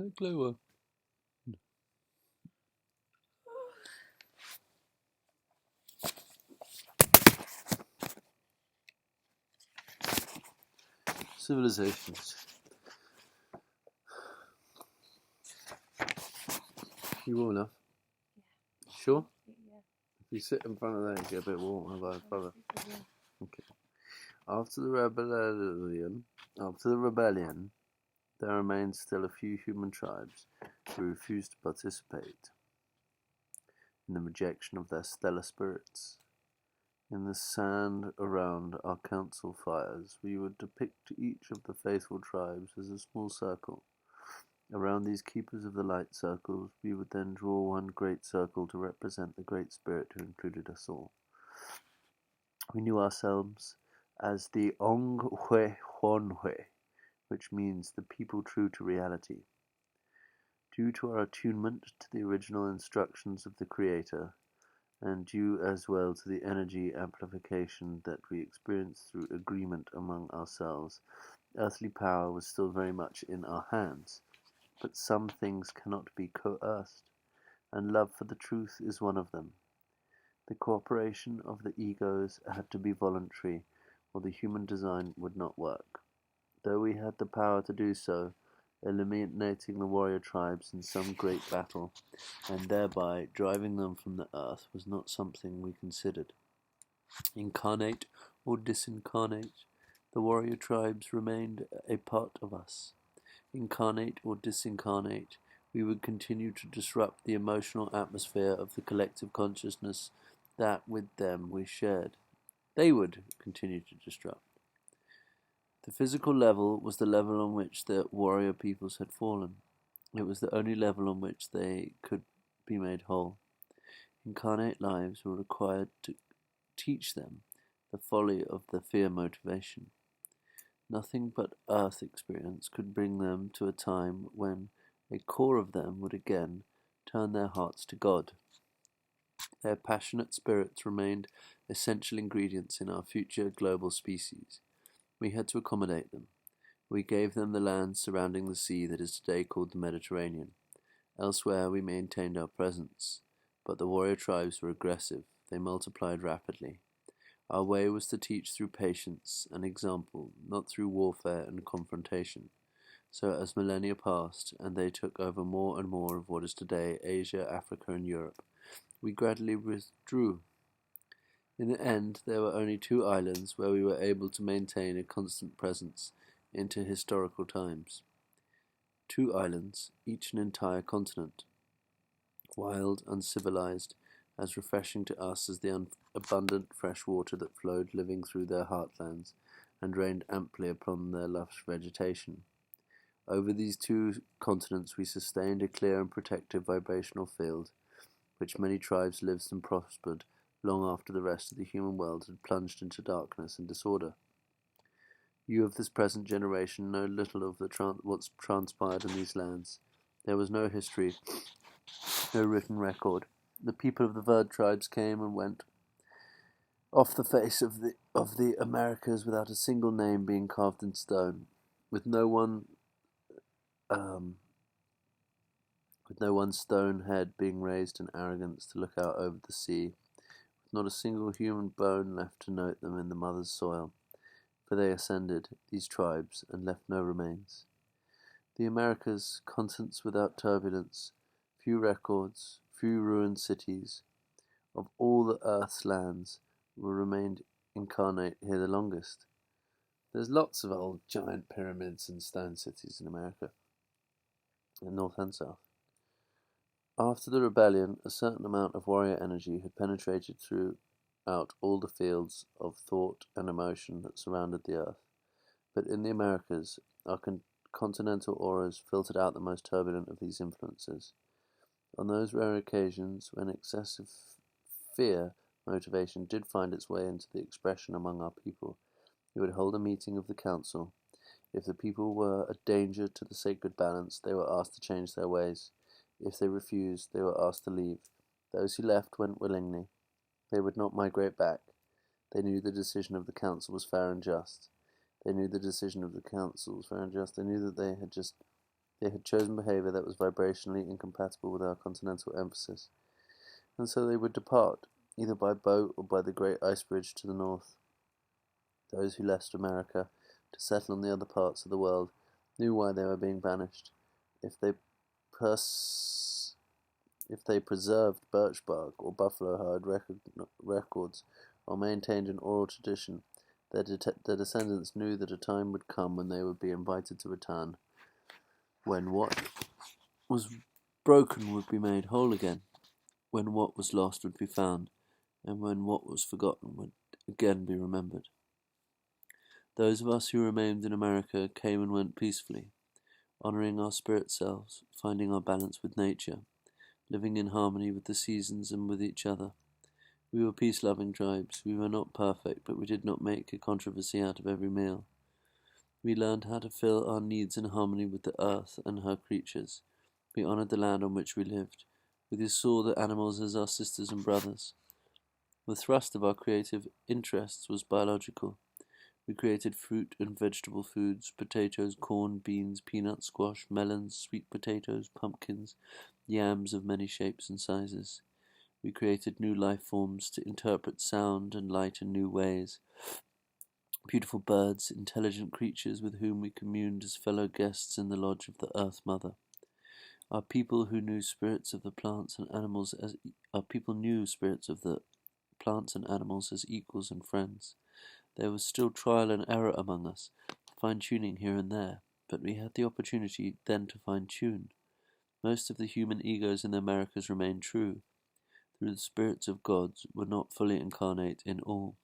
Glower. Civilizations. You warm enough? Yeah. Sure? Yeah. If you sit in front of there, you get a bit warm. How about brother? Okay. After the rebellion, there remained still a few human tribes who refused to participate in the rejection of their stellar spirits. In the sand around our council fires, we would depict each of the faithful tribes as a small circle. Around these keepers of the light circles, we would then draw one great circle to represent the Great Spirit who included us all. We knew ourselves as the Ongwe Honwe, which means the people true to reality. Due to our attunement to the original instructions of the Creator, and due as well to the energy amplification that we experienced through agreement among ourselves, earthly power was still very much in our hands. But some things cannot be coerced, and love for the truth is one of them. The cooperation of the egos had to be voluntary, or the human design would not work. Though we had the power to do so, eliminating the warrior tribes in some great battle, and thereby driving them from the earth, was not something we considered. Incarnate or disincarnate, the warrior tribes remained a part of us. Incarnate or disincarnate, we would continue to disrupt the emotional atmosphere of the collective consciousness that with them we shared. They would continue to disrupt. The physical level was the level on which the warrior peoples had fallen. It was the only level on which they could be made whole. Incarnate lives were required to teach them the folly of the fear motivation. Nothing but earth experience could bring them to a time when a core of them would again turn their hearts to God. Their passionate spirits remained essential ingredients in our future global species. We had to accommodate them. We gave them the land surrounding the sea that is today called the Mediterranean. Elsewhere we maintained our presence, but the warrior tribes were aggressive. They multiplied rapidly. Our way was to teach through patience and example, not through warfare and confrontation. So as millennia passed, and they took over more and more of what is today Asia, Africa, and Europe, we gradually withdrew. In the end, there were only 2 islands where we were able to maintain a constant presence into historical times. 2 islands, each an entire continent. Wild, uncivilized, as refreshing to us as the abundant fresh water that flowed living through their heartlands and rained amply upon their lush vegetation. Over these 2 continents we sustained a clear and protective vibrational field, which many tribes lived and prospered long after the rest of the human world had plunged into darkness and disorder. You of this present generation know little of what's transpired in these lands. There was no history, no written record. The people of the Verd tribes came and went off the face of the Americas without a single name being carved in stone, with no one stone head being raised in arrogance to look out over the sea, with not a single human bone left to note them in the mother's soil, for they ascended, these tribes, and left no remains. The Americas, continents without turbulence, few records, few ruined cities, of all the earth's lands, will remain incarnate here the longest. There's lots of old giant pyramids and stone cities in America, in North and South. After the rebellion, a certain amount of warrior energy had penetrated throughout all the fields of thought and emotion that surrounded the earth. But in the Americas, our continental auras filtered out the most turbulent of these influences. On those rare occasions when excessive fear motivation did find its way into the expression among our people, we would hold a meeting of the council. If the people were a danger to the sacred balance, they were asked to change their ways. If they refused, they were asked to leave. Those who left went willingly. They would not migrate back. They knew the decision of the council was fair and just. They knew that they had just They had chosen behavior that was vibrationally incompatible with our continental emphasis, and so they would depart, either by boat or by the great ice bridge to the north. Those who left America to settle in the other parts of the world knew why they were being banished. If they preserved birch bark or buffalo hide records or maintained an oral tradition, their descendants knew that a time would come when they would be invited to return, when what was broken would be made whole again, when what was lost would be found, and when what was forgotten would again be remembered. Those of us who remained in America came and went peacefully, honoring our spirit selves, finding our balance with nature, living in harmony with the seasons and with each other. We were peace-loving tribes. We were not perfect, but we did not make a controversy out of every meal. We learned how to fill our needs in harmony with the earth and her creatures. We honored the land on which we lived. We saw the animals as our sisters and brothers. The thrust of our creative interests was biological. We created fruit and vegetable foods, potatoes, corn, beans, peanuts, squash, melons, sweet potatoes, pumpkins, yams of many shapes and sizes. We created new life forms to interpret sound and light in new ways. Beautiful birds, intelligent creatures with whom we communed as fellow guests in the lodge of the Earth Mother. Our people knew spirits of the plants and animals as equals and friends. There was still trial and error among us, fine-tuning here and there, but we had the opportunity then to fine-tune. Most of the human egos in the Americas remained true. Through the spirits of gods were not fully incarnate in all.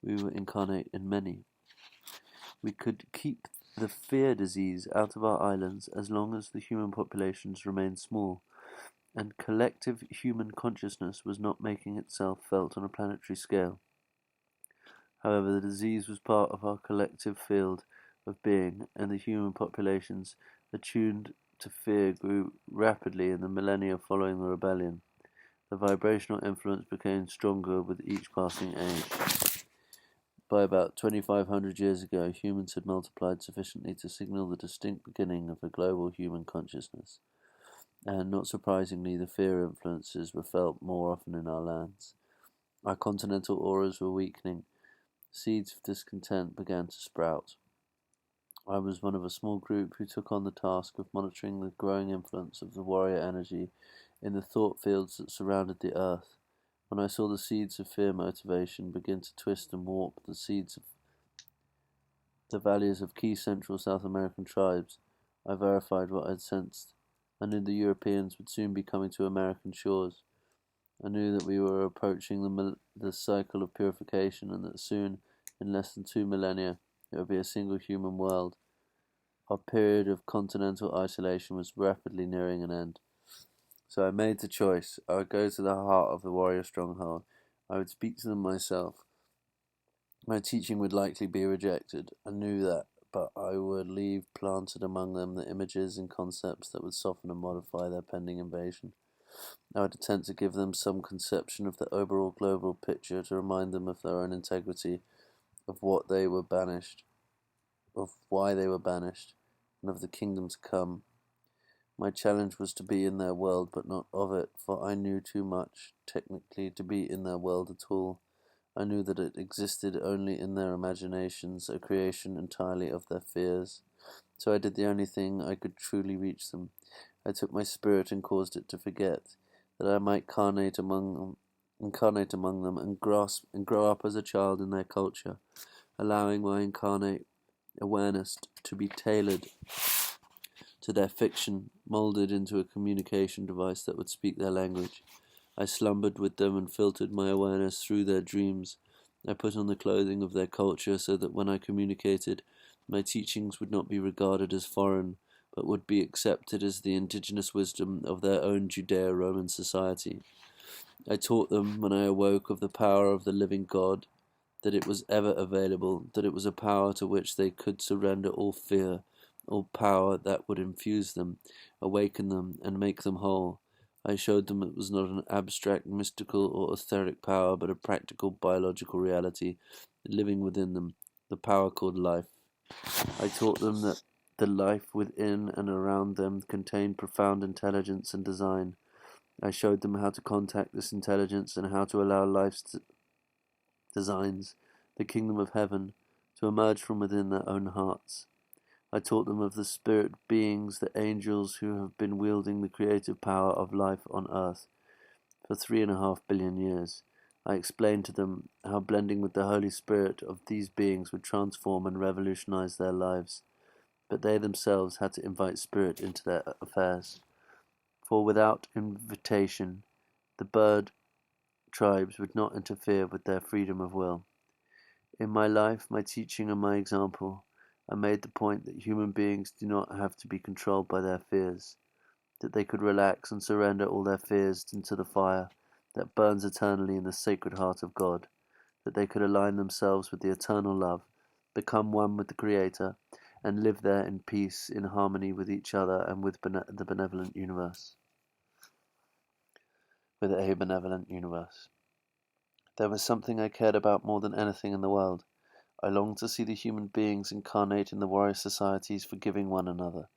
We were incarnate in many. We could keep the fear disease out of our islands as long as the human populations remained small, and collective human consciousness was not making itself felt on a planetary scale. However, the disease was part of our collective field of being, and the human populations, attuned to fear, grew rapidly in the millennia following the rebellion. The vibrational influence became stronger with each passing age. By about 2,500 years ago, humans had multiplied sufficiently to signal the distinct beginning of a global human consciousness, and not surprisingly, the fear influences were felt more often in our lands. Our continental auras were weakening. Seeds of discontent began to sprout. I was one of a small group who took on the task of monitoring the growing influence of the warrior energy in the thought fields that surrounded the earth. When I saw the seeds of fear motivation begin to twist and warp the seeds of the values of key Central South American tribes, I verified what I had sensed. I knew the Europeans would soon be coming to American shores. I knew that we were approaching the cycle of purification, and that soon, in less than 2 millennia, there would be a single human world. Our period of continental isolation was rapidly nearing an end. So I made the choice. I would go to the heart of the warrior stronghold. I would speak to them myself. My teaching would likely be rejected. I knew that, but I would leave planted among them the images and concepts that would soften and modify their pending invasion. I would attempt to give them some conception of the overall global picture to remind them of their own integrity, of what they were banished, of why they were banished, and of the kingdom to come. My challenge was to be in their world, but not of it, for I knew too much, technically, to be in their world at all. I knew that it existed only in their imaginations, a creation entirely of their fears. So I did the only thing I could truly reach them. I took my spirit and caused it to forget, that I might incarnate among them and grasp and grow up as a child in their culture, allowing my incarnate awareness to be tailored to their fiction, molded into a communication device that would speak their language. I slumbered with them and filtered my awareness through their dreams. I put on the clothing of their culture so that when I communicated, my teachings would not be regarded as foreign, but would be accepted as the indigenous wisdom of their own Judeo-Roman society. I taught them, when I awoke, of the power of the living God, that it was ever available, that it was a power to which they could surrender all fear, all power that would infuse them, awaken them, and make them whole. I showed them it was not an abstract, mystical, or etheric power, but a practical, biological reality living within them, the power called life. I taught them that The life within and around them contained profound intelligence and design. I showed them how to contact this intelligence and how to allow life's designs, the kingdom of heaven, to emerge from within their own hearts. I taught them of the spirit beings, the angels who have been wielding the creative power of life on earth for 3.5 billion years. I explained to them how blending with the Holy Spirit of these beings would transform and revolutionize their lives, but they themselves had to invite spirit into their affairs. For without invitation, the bird tribes would not interfere with their freedom of will. In my life, my teaching and my example, I made the point that human beings do not have to be controlled by their fears, that they could relax and surrender all their fears into the fire that burns eternally in the sacred heart of God, that they could align themselves with the eternal love, become one with the Creator, and live there in peace, in harmony with each other and with the benevolent universe. With a benevolent universe. There was something I cared about more than anything in the world. I longed to see the human beings incarnate in the warrior societies, forgiving one another,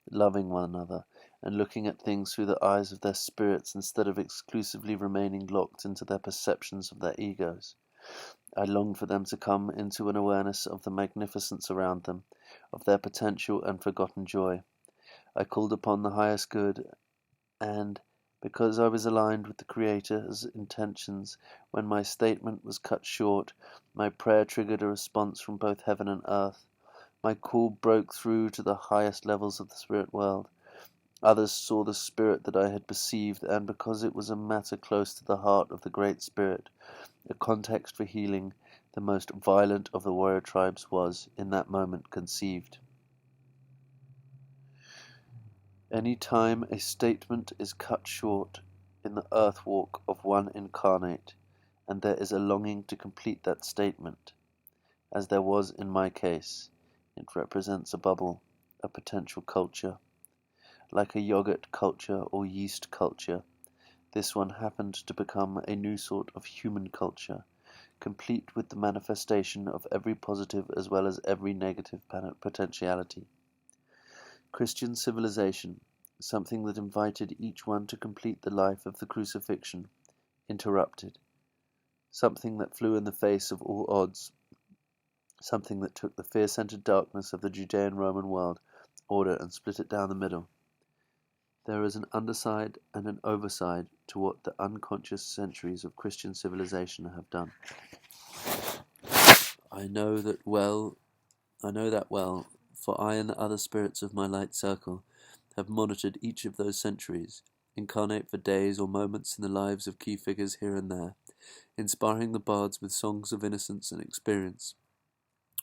loving one another, and looking at things through the eyes of their spirits instead of exclusively remaining locked into their perceptions of their egos. I longed for them to come into an awareness of the magnificence around them, of their potential and forgotten joy. I called upon the highest good, and because I was aligned with the Creator's intentions, when my statement was cut short, my prayer triggered a response from both heaven and earth. My call broke through to the highest levels of the spirit world. Others saw the spirit that I had perceived, and because it was a matter close to the heart of the Great Spirit, a context for healing, the most violent of the warrior tribes was, in that moment, conceived. Any time a statement is cut short in the earth walk of one incarnate, and there is a longing to complete that statement, as there was in my case, it represents a bubble, a potential culture. Like a yogurt culture or yeast culture, this one happened to become a new sort of human culture, complete with the manifestation of every positive as well as every negative potentiality. Christian civilization, something that invited each one to complete the life of the crucifixion, interrupted. Something that flew in the face of all odds. Something that took the fear-centered darkness of the Judean Roman world order and split it down the middle. There is an underside and an overside to what the unconscious centuries of Christian civilization have done. I know that well, for I and the other spirits of my light circle have monitored each of those centuries, incarnate for days or moments in the lives of key figures here and there, inspiring the bards with songs of innocence and experience.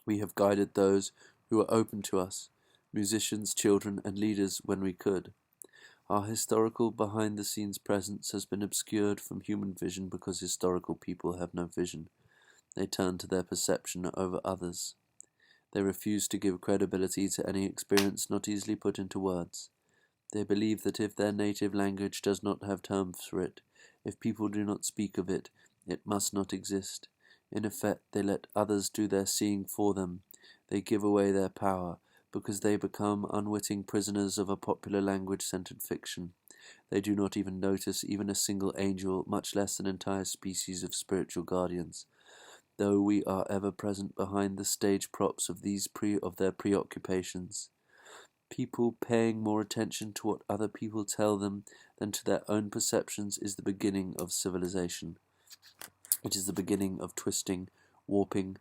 We have guided those who were open to us, musicians, children, and leaders when we could. Our historical behind-the-scenes presence has been obscured from human vision because historical people have no vision. They turn to their perception over others. They refuse to give credibility to any experience not easily put into words. They believe that if their native language does not have terms for it, if people do not speak of it, it must not exist. In effect, they let others do their seeing for them. They give away their power, because they become unwitting prisoners of a popular language-centered fiction. They do not even notice even a single angel, much less an entire species of spiritual guardians. Though we are ever present behind the stage props of their preoccupations. People paying more attention to what other people tell them than to their own perceptions is the beginning of civilization. It is the beginning of twisting, warping,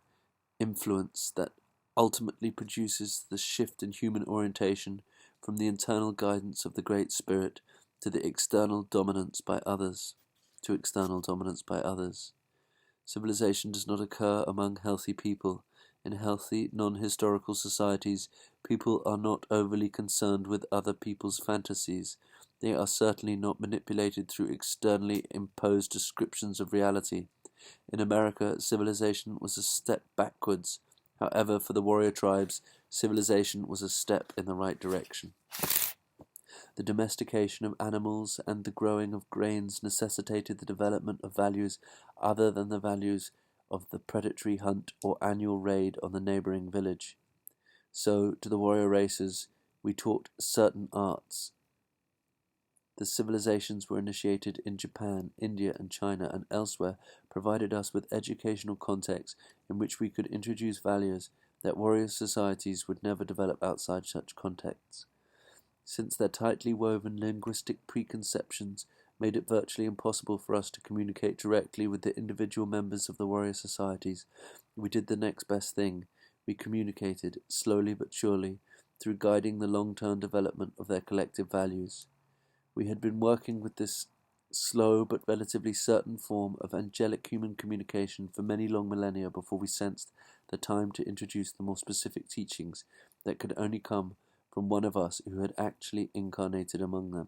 influence that ultimately produces the shift in human orientation from the internal guidance of the Great Spirit to the external dominance by others. Civilization does not occur among healthy people. In healthy, non-historical societies, people are not overly concerned with other people's fantasies. They are certainly not manipulated through externally imposed descriptions of reality. In America, civilization was a step backwards. However, for the warrior tribes, civilization was a step in the right direction. The domestication of animals and the growing of grains necessitated the development of values other than the values of the predatory hunt or annual raid on the neighboring village. So, to the warrior races, we taught certain arts. The civilizations were initiated in Japan, India, and China, and elsewhere provided us with educational contexts in which we could introduce values that warrior societies would never develop outside such contexts. Since their tightly woven linguistic preconceptions made it virtually impossible for us to communicate directly with the individual members of the warrior societies, we did the next best thing. We communicated, slowly but surely, through guiding the long-term development of their collective values. We had been working with this slow but relatively certain form of angelic human communication for many long millennia before we sensed the time to introduce the more specific teachings that could only come from one of us who had actually incarnated among them.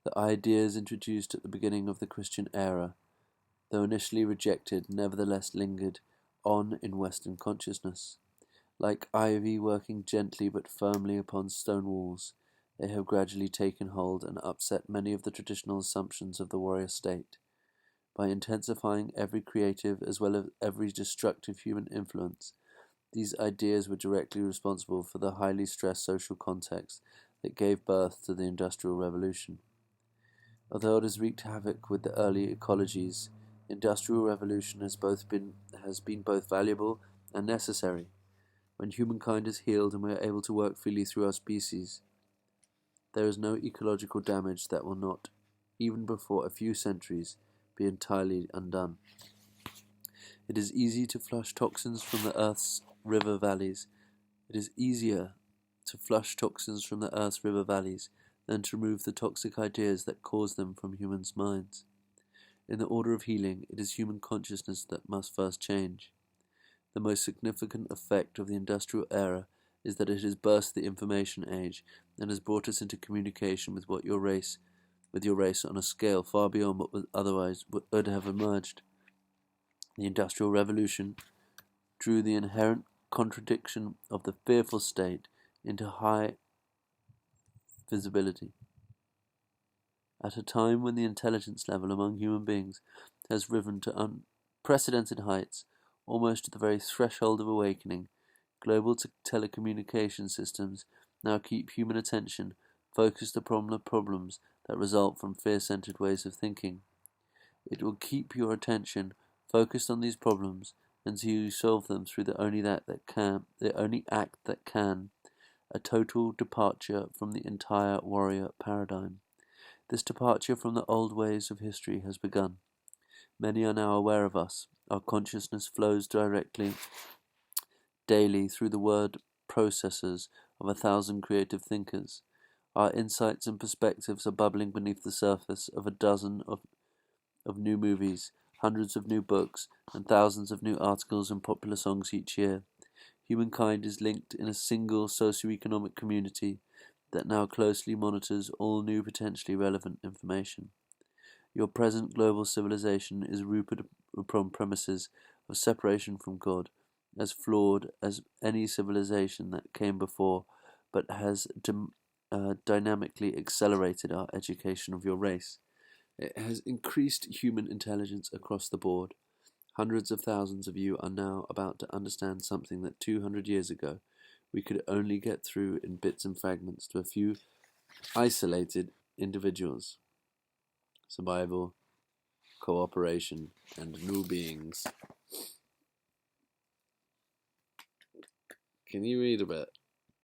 The ideas introduced at the beginning of the Christian era, though initially rejected, nevertheless lingered on in Western consciousness. Like ivy working gently but firmly upon stone walls, they have gradually taken hold and upset many of the traditional assumptions of the warrior state. By intensifying every creative as well as every destructive human influence, these ideas were directly responsible for the highly stressed social context that gave birth to the Industrial Revolution. Although it has wreaked havoc with the early ecologies, the Industrial Revolution has been both valuable and necessary. When humankind is healed and we are able to work freely through our species, there is no ecological damage that will not, even before a few centuries, be entirely undone. It is easy to flush toxins from the Earth's river valleys. It is easier to flush toxins from the Earth's river valleys than to remove the toxic ideas that cause them from humans' minds. In the order of healing, it is human consciousness that must first change. The most significant effect of the industrial era is that it has burst the information age and has brought us into communication with your race on a scale far beyond what otherwise would have emerged. The Industrial Revolution drew the inherent contradiction of the fearful state into high visibility. At a time when the intelligence level among human beings has risen to unprecedented heights, almost to the very threshold of awakening, global telecommunication systems now keep human attention focused upon the problems that result from fear-centered ways of thinking. It will keep your attention focused on these problems until you solve them through the only act that can, a total departure from the entire warrior paradigm. This departure from the old ways of history has begun. Many are now aware of us. Our consciousness flows daily through the word processors of 1,000 creative thinkers. Our insights and perspectives are bubbling beneath the surface of a dozen of new movies, hundreds of new books, and thousands of new articles and popular songs each year. Humankind is linked in a single socio-economic community that now closely monitors all new potentially relevant information. Your present global civilization is rooted upon premises of separation from God, as flawed as any civilization that came before, but has dynamically accelerated our education of your race. It has increased human intelligence across the board. Hundreds of thousands of you are now about to understand something that 200 years ago we could only get through in bits and fragments to a few isolated individuals. Survival, cooperation, and new beings. Can you read a bit?